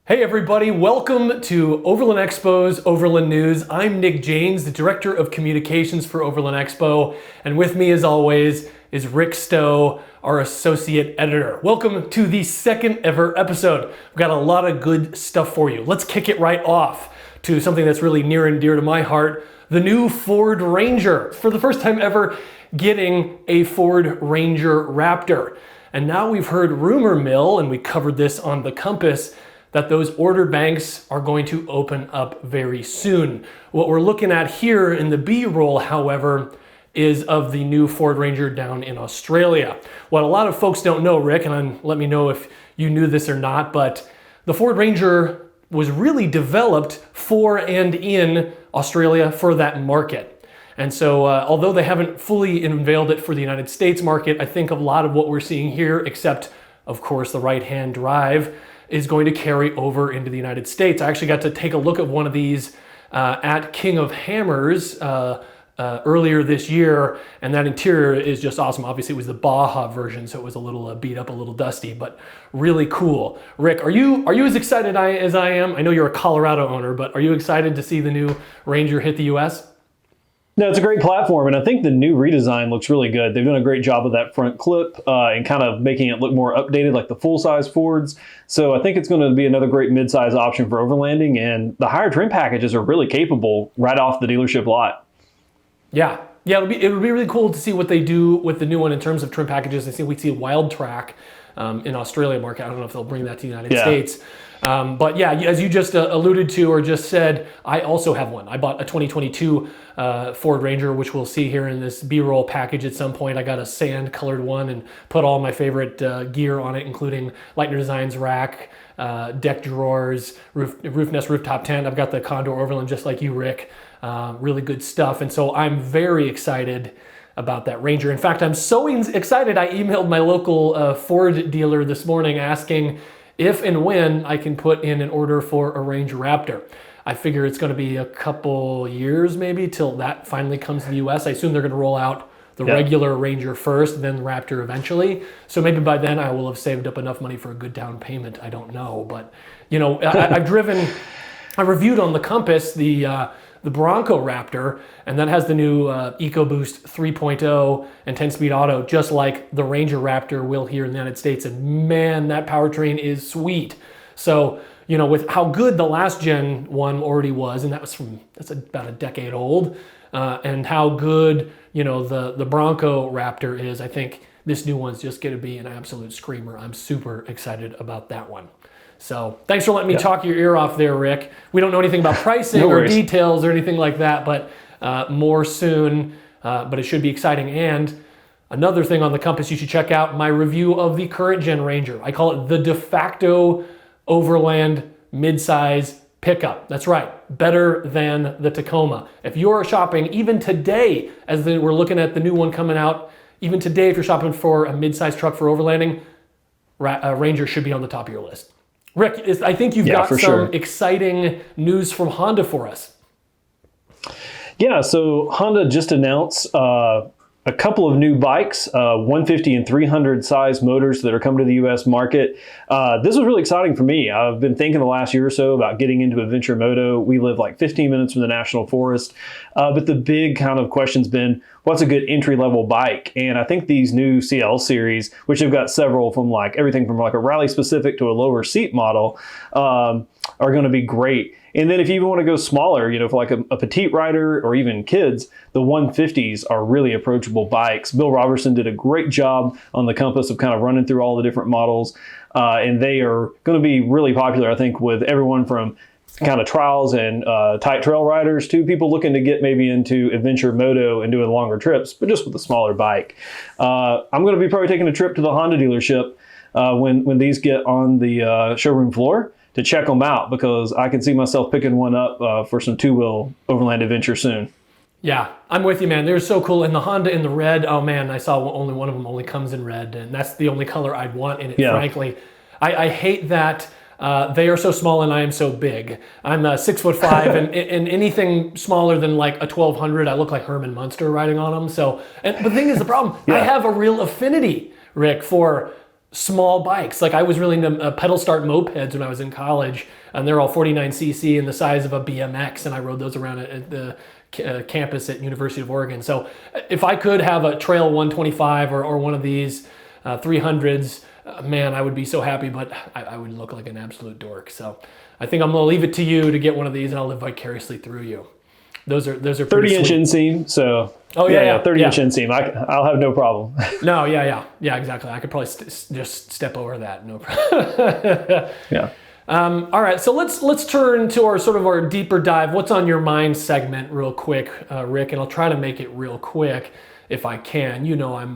Hey everybody, welcome to Overland Expo's Overland News. I'm Nick Janes, the Director of Communications for Overland Expo, and with me as always is Rick Stowe, our Associate Editor. Welcome to the second ever episode. We've got a lot of good stuff for you. Let's kick it right off to something that's really near and dear to my heart, the new Ford Ranger. For the first time ever, getting a Ford Ranger Raptor. And now we've heard rumor mill, and we covered this on The Compass, that those order banks are going to open up very soon. What we're looking at here in the B-roll, however, is of the new Ford Ranger down in Australia. What a lot of folks don't know, Rick, and let me know if you knew this or not, but the Ford Ranger was really developed for and in Australia for that market. And so although they haven't fully unveiled it for the United States market, I think a lot of what we're seeing here, except of course the right-hand drive, is going to carry over into the United States. I actually got to take a look at one of these at King of Hammers earlier this year, and that interior is just awesome. Obviously it was the Baja version, so it was a little beat up, a little dusty, but really cool. Rick, are you as excited as I am? I know you're a Colorado owner, but are you excited to see the new Ranger hit the US? No, it's a great platform, and I think the new redesign looks really good. They've done a great job of that front clip and kind of making it look more updated like the full-size Fords. So I think it's going to be another great mid-size option for overlanding, and the higher trim packages are really capable right off the dealership lot. Yeah, it would be really cool to see what they do with the new one in terms of trim packages. I think we see Wild Track in Australia market. I don't know if they'll bring that to the United States. But yeah, as you just alluded to or just said, I also have one. I bought a 2022 Ford Ranger, which we'll see here in this B-roll package at some point. I got a sand colored one and put all my favorite gear on it, including Lightner Designs rack, deck drawers, roof nest, rooftop tent. I've got the Condor Overland just like you, Rick. Really good stuff. And so I'm very excited about that Ranger. In fact, I'm so excited I emailed my local Ford dealer this morning asking if and when I can put in an order for a Ranger Raptor. I figure it's going to be a couple years maybe till that finally comes to the US. I assume they're going to roll out the regular Ranger first, then the Raptor eventually. So maybe by then I will have saved up enough money for a good down payment. I don't know. But, you know, I reviewed on The Compass the Bronco Raptor, and that has the new EcoBoost 3.0 and 10-speed auto, just like the Ranger Raptor will here in the United States. And man, that powertrain is sweet. So, you know, with how good the last gen one already was, and that's about a decade old, and how good, you know, the Bronco Raptor is, I think this new one's just going to be an absolute screamer. I'm super excited about that one. So thanks for letting me talk your ear off there, Rick. We don't know anything about pricing or details or anything like that, but more soon. But it should be exciting. And another thing on The Compass you should check out, my review of the current gen Ranger. I call it the de facto Overland midsize pickup. That's right, better than the Tacoma. If you're shopping even today, as we're looking at the new one coming out, even today if you're shopping for a midsize truck for overlanding, Ranger should be on the top of your list. Rick, I think you've got some exciting news from Honda for us. Yeah, so Honda just announced a couple of new bikes, 150 and 300 size motors that are coming to the U.S. market. This was really exciting for me. I've been thinking the last year or so about getting into adventure moto. We live like 15 minutes from the National Forest. But the big kind of question's been, what's a good entry-level bike? And I think these new CL series, which have got several from like everything from like a rally specific to a lower seat model, are going to be great. And then if you even want to go smaller, you know, for like a petite rider or even kids, the 150s are really approachable bikes. Bill Robertson did a great job on The Compass of kind of running through all the different models. And they are going to be really popular, I think, with everyone from kind of trials and tight trail riders to people looking to get maybe into adventure moto and doing longer trips, but just with a smaller bike. I'm going to be probably taking a trip to the Honda dealership when these get on the showroom floor to check them out, because I can see myself picking one up for some two-wheel overland adventure soon. Yeah, I'm with you, man. They're so cool. And the Honda in the red, oh man, I saw only one of them only comes in red, and that's the only color I'd want in it, frankly. I hate that they are so small and I am so big. I'm 6'5", and anything smaller than like a 1200, I look like Herman Munster riding on them. So, but the thing is, the problem, I have a real affinity, Rick, for small bikes. Like I was really into pedal start mopeds when I was in college, and they're all 49cc and the size of a BMX, and I rode those around at the campus at University of Oregon. So if I could have a Trail 125 or one of these 300s, man, I would be so happy, but I would look like an absolute dork. So I think I'm gonna leave it to you to get one of these, and I'll live vicariously through you. Those are 30-inch inseam. So 30-inch inseam. I'll have no problem. No, yeah, exactly. I could probably just step over that. No problem. Yeah. All right, so let's turn to our deeper dive. What's on your mind segment, real quick, Rick, and I'll try to make it real quick if I can. You know, I'm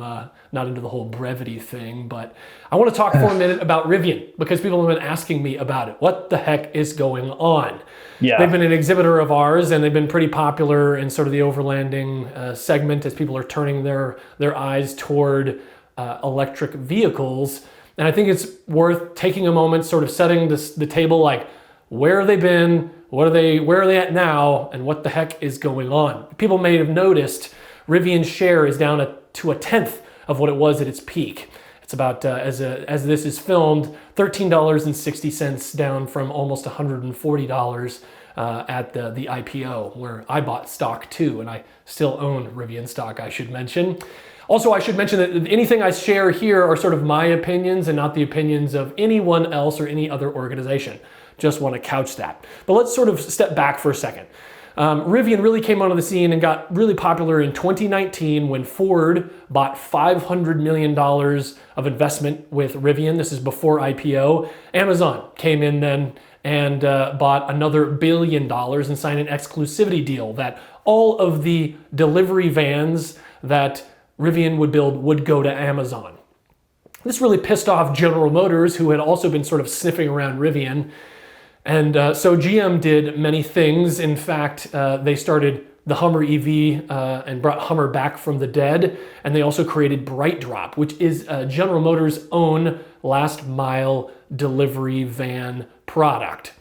not into the whole brevity thing, but I want to talk for a minute about Rivian because people have been asking me about it. What the heck is going on? Yeah. They've been an exhibitor of ours, and they've been pretty popular in sort of the overlanding segment as people are turning their eyes toward electric vehicles. And I think it's worth taking a moment, sort of setting the table, like where have they been, where are they at now, and what the heck is going on? People may have noticed Rivian's share is down to a tenth of what it was at its peak. It's about, as this is filmed, $13.60 down from almost $140 at the IPO, where I bought stock too, and I still own Rivian stock, I should mention. Also, I should mention that anything I share here are sort of my opinions and not the opinions of anyone else or any other organization. Just want to couch that. But let's sort of step back for a second. Rivian really came onto the scene and got really popular in 2019 when Ford bought $500 million of investment with Rivian. This is before IPO. Amazon came in then and bought another $1 billion and signed an exclusivity deal that all of the delivery vans that Rivian would build would go to Amazon. This really pissed off General Motors, who had also been sort of sniffing around Rivian. And so GM did many things. In fact, they started the Hummer EV and brought Hummer back from the dead. And they also created BrightDrop, which is General Motors' own last mile delivery van product.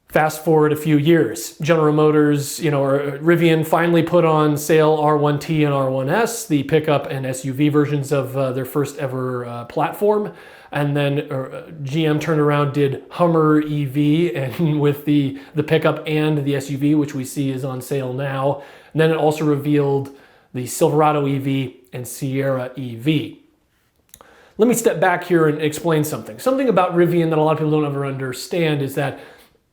Fast forward a few years, General Motors, Rivian finally put on sale R1T and R1S, the pickup and SUV versions of their first ever platform. And then GM turned around, did Hummer EV, and with the pickup and the SUV, which we see is on sale now. And then it also revealed the Silverado EV and Sierra EV. Let me step back here and explain something. Something about Rivian that a lot of people don't ever understand is that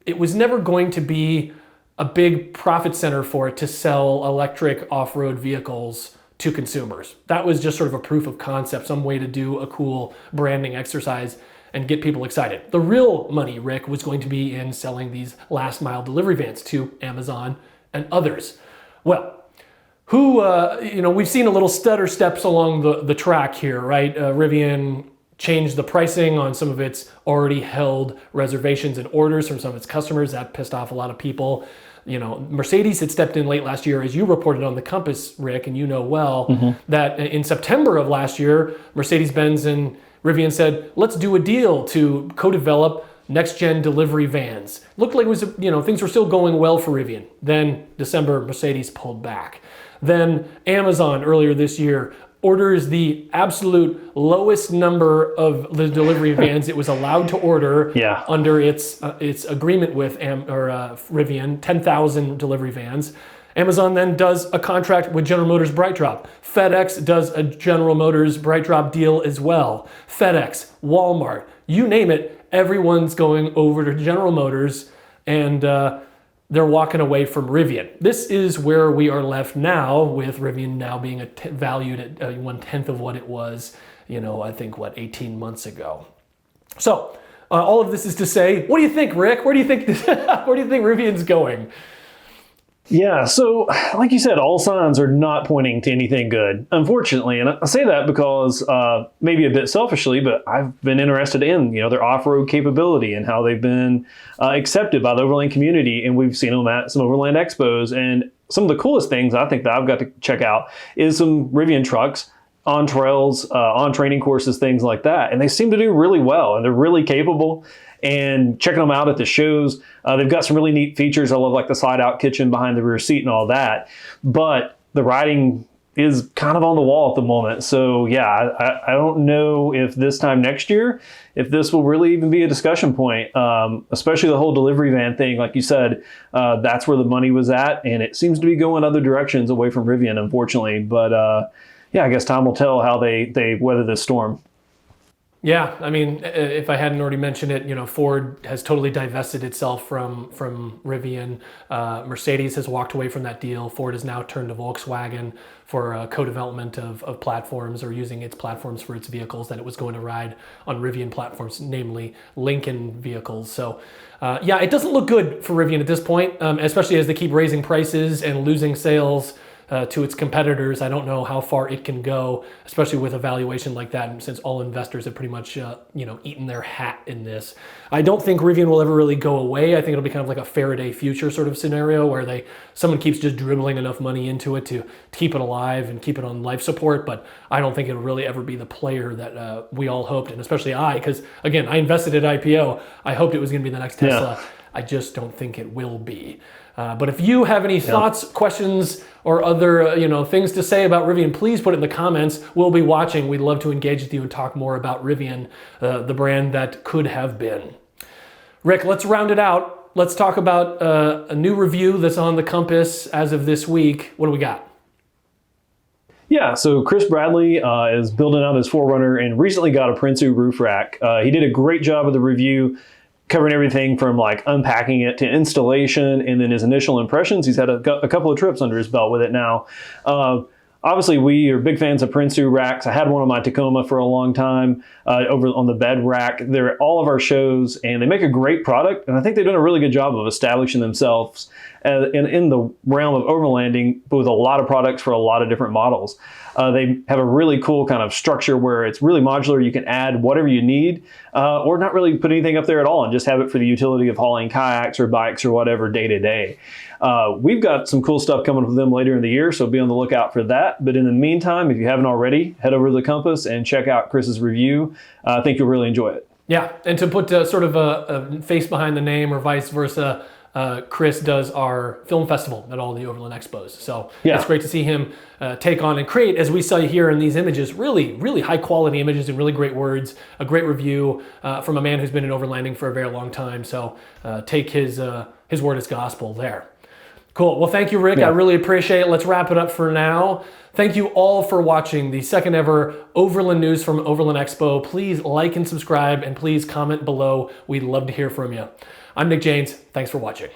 it was never going to be a big profit center for it to sell electric off-road vehicles to consumers. That was just sort of a proof of concept, some way to do a cool branding exercise and get people excited. The real money, Rick, was going to be in selling these last mile delivery vans to Amazon and others. Well, we've seen a little stutter steps along the track here, right? Rivian changed the pricing on some of its already held reservations and orders from some of its customers. That pissed off a lot of people. Mercedes had stepped in late last year, as you reported on the Compass, Rick, and you know well, that in September of last year, Mercedes-Benz and Rivian said, let's do a deal to co-develop next-gen delivery vans. Looked like it was, things were still going well for Rivian. Then December, Mercedes pulled back. Then Amazon earlier this year orders the absolute lowest number of the delivery vans it was allowed to order under its agreement with Rivian, 10,000 delivery vans. Amazon then does a contract with General Motors BrightDrop. FedEx does a General Motors BrightDrop deal as well. FedEx, Walmart, you name it, everyone's going over to General Motors and they're walking away from Rivian. This is where we are left now, with Rivian now being valued at 1/10 of what it was, I think, 18 months ago. So all of this is to say, what do you think, Rick? Where do you think Rivian's going? Yeah, so like you said, all signs are not pointing to anything good, unfortunately. And I say that because maybe a bit selfishly, but I've been interested in their off-road capability and how they've been accepted by the Overland community. And we've seen them at some Overland Expos. And some of the coolest things I think that I've got to check out is some Rivian trucks on trails, on training courses, things like that. And they seem to do really well, and they're really capable. And checking them out at the shows, they've got some really neat features. I love like the slide-out kitchen behind the rear seat and all that. But the riding is kind of on the wall at the moment. So yeah, I don't know if this time next year, if this will really even be a discussion point, especially the whole delivery van thing. Like you said, that's where the money was at, and it seems to be going other directions away from Rivian, unfortunately. But yeah, I guess time will tell how they weather this storm. Yeah, I mean, if I hadn't already mentioned it, you know, Ford has totally divested itself from Rivian. Mercedes has walked away from that deal. Ford has now turned to Volkswagen for co-development of platforms, or using its platforms for its vehicles that it was going to ride on Rivian platforms, namely Lincoln vehicles. So yeah, it doesn't look good for Rivian at this point, especially as they keep raising prices and losing sales to its competitors. I don't know how far it can go, especially with a valuation like that, and since all investors have pretty much you know, eaten their hat in this. I don't think Rivian will ever really go away. I think it'll be kind of like a Faraday future sort of scenario, where someone keeps just dribbling enough money into it to keep it alive and keep it on life support. But I don't think it'll really ever be the player that we all hoped, and especially because again, I invested at IPO. I hoped it was going to be the next Tesla. I just don't think it will be. But if you have any thoughts, questions, or other you know, things to say about Rivian, please put it in the comments. We'll be watching. We'd love to engage with you and talk more about Rivian, the brand that could have been. Rick, let's round it out. Let's talk about a new review that's on the Compass as of this week. What do we got? Yeah, so Chris Bradley is building out his 4Runner and recently got a Prinsu roof rack. He did a great job of the review, covering everything from like unpacking it to installation, and then his initial impressions. He's had a couple of trips under his belt with it now. Obviously, we are big fans of Prinsu racks. I had one on my Tacoma for a long time over on the bed rack. They're at all of our shows, and they make a great product. And I think they've done a really good job of establishing themselves in the realm of overlanding with a lot of products for a lot of different models. They have a really cool kind of structure where it's really modular. You can add whatever you need, or not really put anything up there at all and just have it for the utility of hauling kayaks or bikes or whatever day to day. We've got some cool stuff coming with them later in the year, so be on the lookout for that. But in the meantime, if you haven't already, head over to the Compass and check out Chris's review. I think you'll really enjoy it. Yeah, and to put sort of a face behind the name, or vice versa, Chris does our film festival at all the Overland Expos. So it's great to see him take on and create, as we saw here in these images, really, really high quality images and really great words, a great review from a man who's been in overlanding for a very long time. So take his word as gospel there. Cool. Well, thank you, Rick. I really appreciate it. Let's wrap it up for now. Thank you all for watching the second ever Overland News from Overland Expo. Please like and subscribe, and please comment below. We'd love to hear from you. I'm Nick Janes. Thanks for watching.